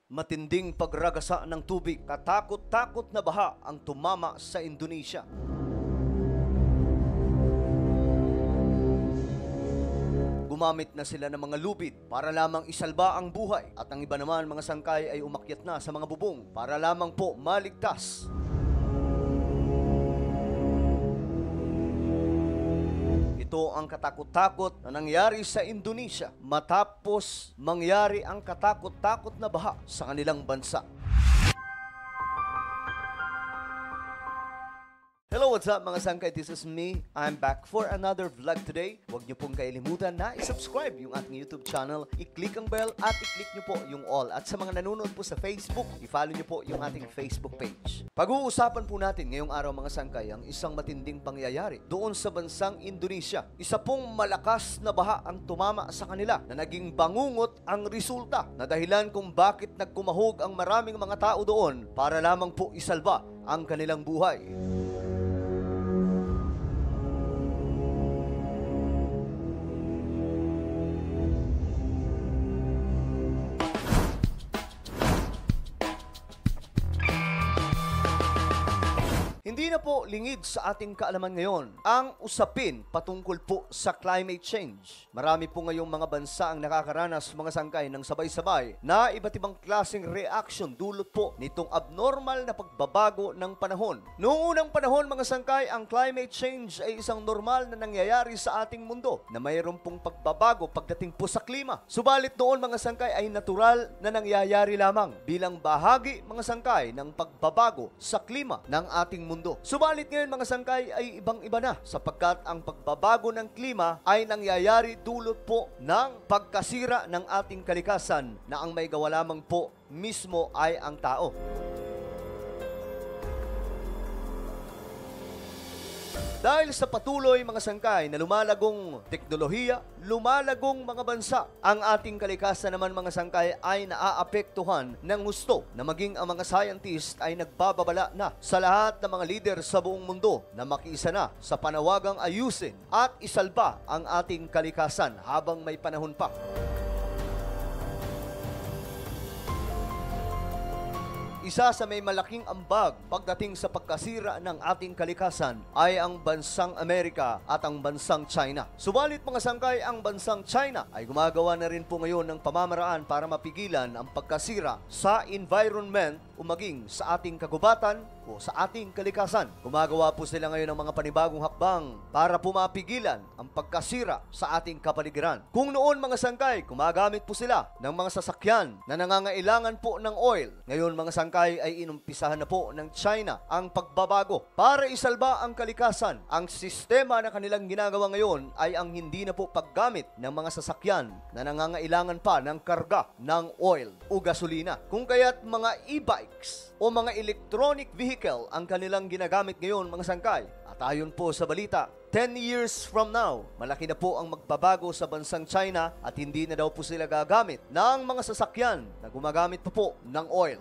Matinding pagragasa ng tubig, katakot-takot na baha ang tumama sa Indonesia. Gumamit na sila ng mga lubid para lamang isalba ang buhay at ang iba naman mga sangkay ay umakyat na sa mga bubong para lamang po maligtas. Ito ang katakot-takot na nangyari sa Indonesia matapos mangyari ang katakot-takot na baha sa kanilang bansa. Hello, what's up mga sangkay? This is me. I'm back for another vlog today. Huwag niyo pong kailimutan na i-subscribe yung ating YouTube channel, i-click ang bell at i-click niyo po yung all. At sa mga nanonood po sa Facebook, i-follow niyo po yung ating Facebook page. Pag-uusapan po natin ngayong araw mga sangkay ang isang matinding pangyayari doon sa bansang Indonesia. Isa pong malakas na baha ang tumama sa kanila na naging bangungot ang resulta na dahilan kung bakit nagkumahog ang maraming mga tao doon para lamang po isalba ang kanilang buhay. Hindi na po lingid sa ating kaalaman ngayon ang usapin patungkol po sa climate change. Marami po ngayong mga bansa ang nakakaranas mga sangkay ng sabay-sabay na iba't ibang klaseng reaction dulot po nitong abnormal na pagbabago ng panahon. Noong unang panahon mga sangkay, ang climate change ay isang normal na nangyayari sa ating mundo na mayroon pong pagbabago pagdating po sa klima. Subalit noon mga sangkay ay natural na nangyayari lamang bilang bahagi mga sangkay ng pagbabago sa klima ng ating mundo. Subalit ngayon mga sangkay ay ibang-iba na sapagkat ang pagbabago ng klima ay nangyayari dulot po ng pagkasira ng ating kalikasan na ang may gawa lamang po mismo ay ang tao. Dahil sa patuloy mga sangkay na lumalagong teknolohiya, lumalagong mga bansa, ang ating kalikasan naman mga sangkay ay naaapektuhan ng gusto na maging ang mga scientist ay nagbababala na sa lahat ng mga leader sa buong mundo na makiisa na sa panawagang ayusin at isalba ang ating kalikasan habang may panahon pa. Isa sa may malaking ambag pagdating sa pagkasira ng ating kalikasan ay ang bansang Amerika at ang bansang China. Subalit mga sangkay, ang bansang China ay gumagawa na rin po ngayon ng pamamaraan para mapigilan ang pagkasira sa environment o maging sa ating kagubatan o sa ating kalikasan. Gumagawa po sila ngayon ng mga panibagong hakbang para pumapigilan ang pagkasira sa ating kapaligiran. Kung noon mga sangkay, gumagamit po sila ng mga sasakyan na nangangailangan po ng oil. Ngayon mga sangkay ay inumpisahan na po ng China ang pagbabago para isalba ang kalikasan. Ang sistema na kanilang ginagawa ngayon ay ang hindi na po paggamit ng mga sasakyan na nangangailangan pa ng karga ng oil o gasolina. Kung kaya't mga e-bikes o mga electronic vehicle ang kanilang ginagamit ngayon mga sangkay. At ayon po sa balita, 10 years from now, malaki na po ang magbabago sa bansang China at hindi na daw po sila gagamit ng mga sasakyan na gumagamit pa po ng oil.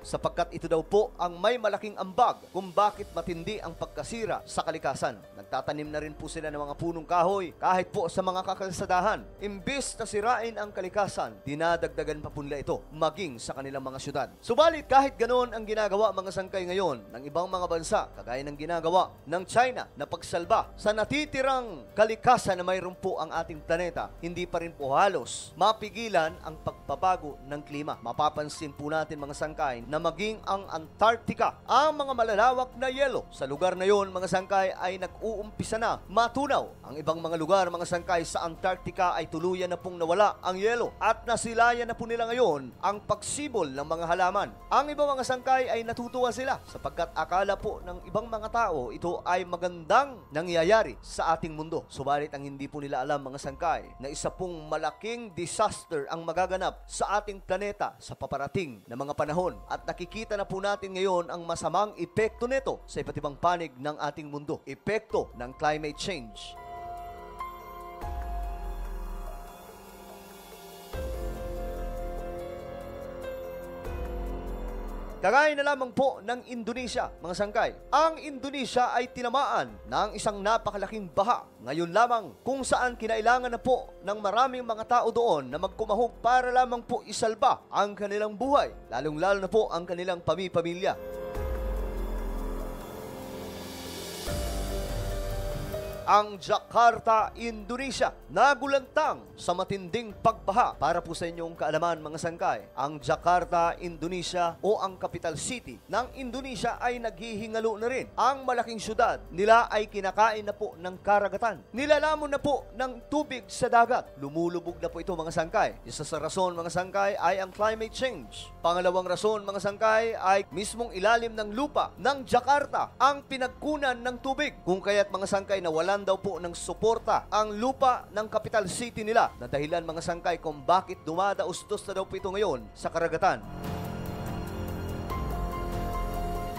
Sapagkat ito daw po ang may malaking ambag kung bakit matindi ang pagkasira sa kalikasan. Nagtatanim na rin po sila ng mga punong kahoy kahit po sa mga kakalsadahan. Imbis na sirain ang kalikasan, dinadagdagan pa po nila ito maging sa kanilang mga syudad. Subalit kahit ganoon ang ginagawa mga sangkay ngayon ng ibang mga bansa, kagaya ng ginagawa ng China na pagsalba sa natitirang kalikasan na mayroon po ang ating planeta, hindi pa rin po halos mapigilan ang pagbabago ng klima. Mapapansin po natin mga sangkay na maging ang Antarctica, ang mga malalawak na yelo sa lugar na yon mga sangkay ay nag-uumpisa na matunaw. Ang ibang mga lugar mga sangkay sa Antarctica ay tuluyan na pong nawala ang yelo at nasilayan na po nila ngayon ang pagsibol ng mga halaman. Ang ibang mga sangkay ay natutuwa sila sapagkat akala po ng ibang mga tao ito ay magandang nangyayari sa ating mundo. Subalit ang hindi po nila alam mga sangkay na isa pong malaking disaster ang magaganap sa ating planeta sa paparating na mga panahon. At nakikita na po natin ngayon ang masamang epekto nito sa iba't ibang panig ng ating mundo. Epekto ng climate change. Kagaya na lamang po ng Indonesia, mga sangkay. Ang Indonesia ay tinamaan ng isang napakalaking baha. Ngayon lamang kung saan kinailangan na po ng maraming mga tao doon na magkumahog para lamang po isalba ang kanilang buhay, lalong-lalo na po ang kanilang pamilya. Ang Jakarta, Indonesia, nagulantang sa matinding pagbaha. Para po sa inyong kaalaman, mga sangkay, ang Jakarta, Indonesia o ang capital city ng Indonesia ay naghihingalo na rin. Ang malaking syudad nila ay kinakain na po ng karagatan. Nilalamon na po ng tubig sa dagat. Lumulubog na po ito, mga sangkay. Isa sa rason, mga sangkay, ay ang climate change. Pangalawang rason, mga sangkay, ay mismong ilalim ng lupa ng Jakarta ang pinagkunan ng tubig. Kung kaya't, mga sangkay, na wala daw po ng suporta ang lupa ng capital city nila na dahilan, mga sangkay, kung bakit dumadaustos na daw po ito ngayon sa karagatan.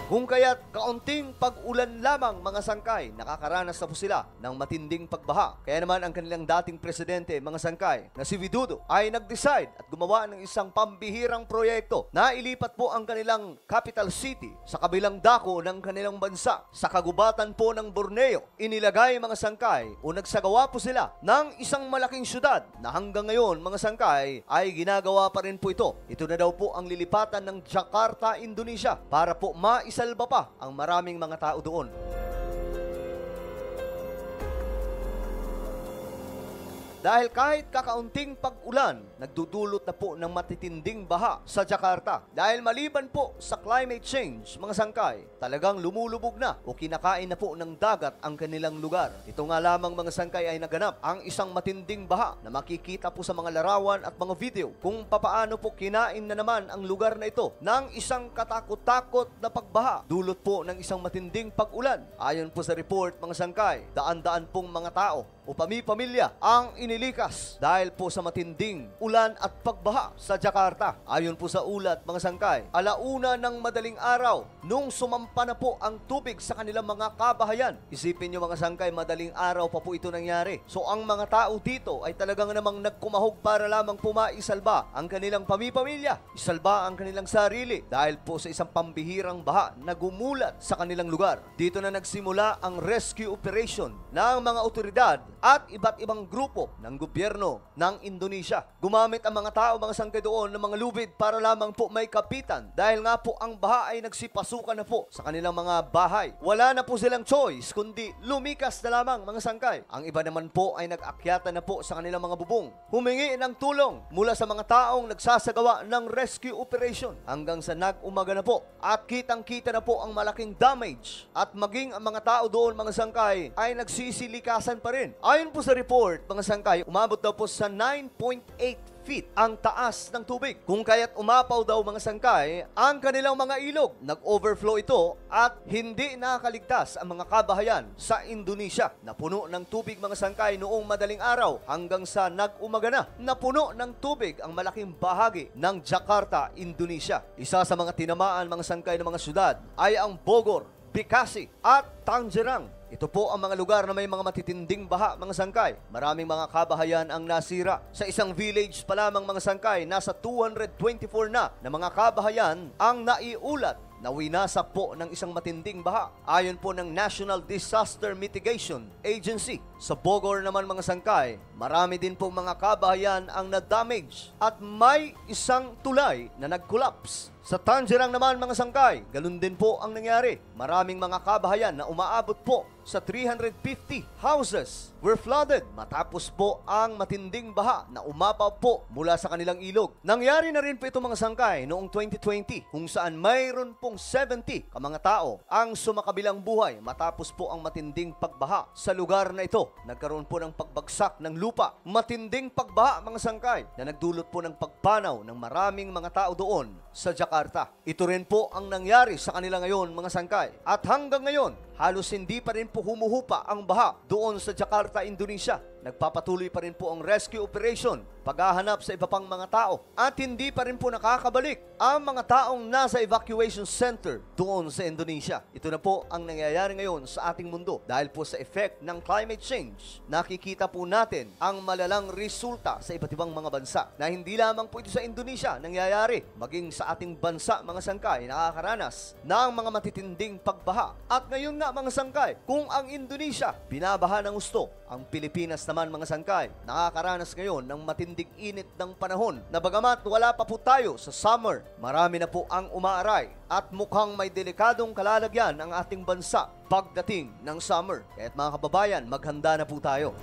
Kung kaya't kaunting pag-ulan lamang, mga sangkay, nakakaranas na po sila ng matinding pagbaha. Kaya naman ang kanilang dating presidente, mga sangkay, na si Widodo, ay nag-decide at gumawa ng isang pambihirang proyekto na ilipat po ang kanilang capital city sa kabilang dako ng kanilang bansa, sa kagubatan po ng Borneo. Inilagay, mga sangkay, o nagsagawa po sila ng isang malaking syudad na hanggang ngayon, mga sangkay, ay ginagawa pa rin po ito. Ito na daw po ang lilipatan ng Jakarta, Indonesia, para po maisalba pa ang maraming mga tao doon. Dahil kahit kakaunting pag-ulan, nagdudulot na po ng matitinding baha sa Jakarta. Dahil maliban po sa climate change, mga sangkay, talagang lumulubog na o kinakain na po ng dagat ang kanilang lugar. Ito nga lamang, mga sangkay, ay naganap ang isang matinding baha na makikita po sa mga larawan at mga video kung papaano po kinain na naman ang lugar na ito ng isang katakot-takot na pagbaha. Dulot po ng isang matinding pag-ulan. Ayon po sa report, mga sangkay, daan-daan pong mga tao o pamilya ang inilikas dahil po sa matinding ulan at pagbaha sa Jakarta. Ayon po sa ulat, mga sangkay, alauna ng madaling araw nung sumampa na po ang tubig sa kanilang mga kabahayan. Isipin nyo, mga sangkay, madaling araw pa po ito nangyari. So ang mga tao dito ay talagang namang nagkumahog para lamang pumaisalba ang kanilang pamilya, isalba ang kanilang sarili dahil po sa isang pambihirang baha na gumulat sa kanilang lugar. Dito na nagsimula ang rescue operation ng mga otoridad at iba't ibang grupo ng gobyerno ng Indonesia. Gumamit ang mga tao, mga sangkay, doon ng mga lubid para lamang po may kapitan dahil nga po ang baha ay nagsipasukan na po sa kanilang mga bahay. Wala na po silang choice kundi lumikas na lamang, mga sangkay. Ang iba naman po ay nag-akyatan na po sa kanilang mga bubong, humingi ng tulong mula sa mga taong nagsasagawa ng rescue operation hanggang sa nag-umaga na po at kitang-kita na po ang malaking damage at maging ang mga tao doon, mga sangkay, ay nagsisilikasan pa rin. Ayon po sa report, mga sangkay, umabot daw po sa 9.8 feet ang taas ng tubig. Kung kaya't umapaw daw, mga sangkay, ang kanilang mga ilog. Nag-overflow ito at hindi nakakaligtas ang mga kabahayan sa Indonesia. Napuno ng tubig, mga sangkay, noong madaling araw hanggang sa nag-umaga na. Napuno ng tubig ang malaking bahagi ng Jakarta, Indonesia. Isa sa mga tinamaan, mga sangkay, ng mga syudad ay ang Bogor, Bekasi at Tangerang. Ito po ang mga lugar na may mga matitinding baha, mga sangkay. Maraming mga kabahayan ang nasira. Sa isang village pa lamang, mga sangkay, nasa 224 na mga kabahayan ang naiulat na winasak po ng isang matinding baha. Ayon po ng National Disaster Mitigation Agency. Sa Bogor naman, mga sangkay, marami din po mga kabahayan ang na-damage at may isang tulay na nag-collapse. Sa Tangerang naman, mga sangkay, ganun din po ang nangyari. Maraming mga kabahayan na umaabot po sa 350 houses were flooded matapos po ang matinding baha na umapaw po mula sa kanilang ilog. Nangyari na rin po ito, mga sangkay, noong 2020 kung saan mayroon pong 70 ka mga tao ang sumakabilang buhay matapos po ang matinding pagbaha sa lugar na ito. Nagkaroon po ng pagbagsak ng lupa. Matinding pagbaha, mga sangkay, na nagdulot po ng pagpanaw ng maraming mga tao doon sa Jakarta. Ito rin po ang nangyari sa kanila ngayon, mga sangkay. At hanggang ngayon, halos hindi pa rin po humuhupa ang baha doon sa Jakarta, Indonesia. nagpapatuloy pa rin po ang rescue operation, paghahanap sa iba pang mga tao, at hindi pa rin po nakakabalik ang mga taong nasa evacuation center doon sa Indonesia. Ito na po ang nangyayari ngayon sa ating mundo dahil po sa effect ng climate change. Nakikita po natin ang malalang resulta sa iba't ibang mga bansa na hindi lamang po ito sa Indonesia nangyayari, maging sa ating bansa mga sangkay nakakaranas ng mga matitinding pagbaha. At ngayon nga mga sangkay, kung ang Indonesia binabaha ng gusto, ang Pilipinas naman mga sangkay nakakaranas ngayon ng matinding init ng panahon na bagamat wala pa po tayo sa summer, marami na po ang umaaray at mukhang may delikadong kalalagyan ang ating bansa pagdating ng summer. Kaya't mga kababayan, maghanda na po tayo.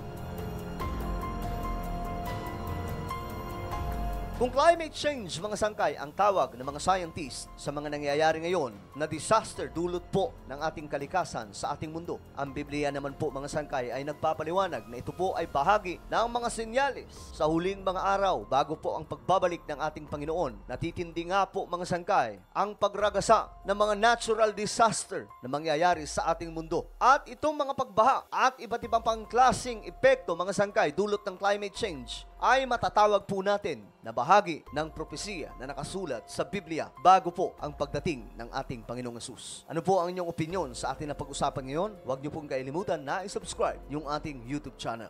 Kung climate change, mga sangkay, ang tawag ng mga scientists sa mga nangyayari ngayon na disaster dulot po ng ating kalikasan sa ating mundo, ang Biblia naman po, mga sangkay, ay nagpapaliwanag na ito po ay bahagi ng mga senyales sa huling mga araw bago po ang pagbabalik ng ating Panginoon. Natitindi nga po, mga sangkay, ang pagragasa ng mga natural disaster na mangyayari sa ating mundo. At itong mga pagbaha at iba't ibang pangklaseng epekto, mga sangkay, dulot ng climate change ay matatawag po natin na bahagi ng propesiya na nakasulat sa Biblia bago po ang pagdating ng ating Panginoong Hesus. Ano po ang inyong opinyon sa atin na pag-usapan ngayon? Huwag niyo pong kailimutan na i-subscribe yung ating YouTube channel.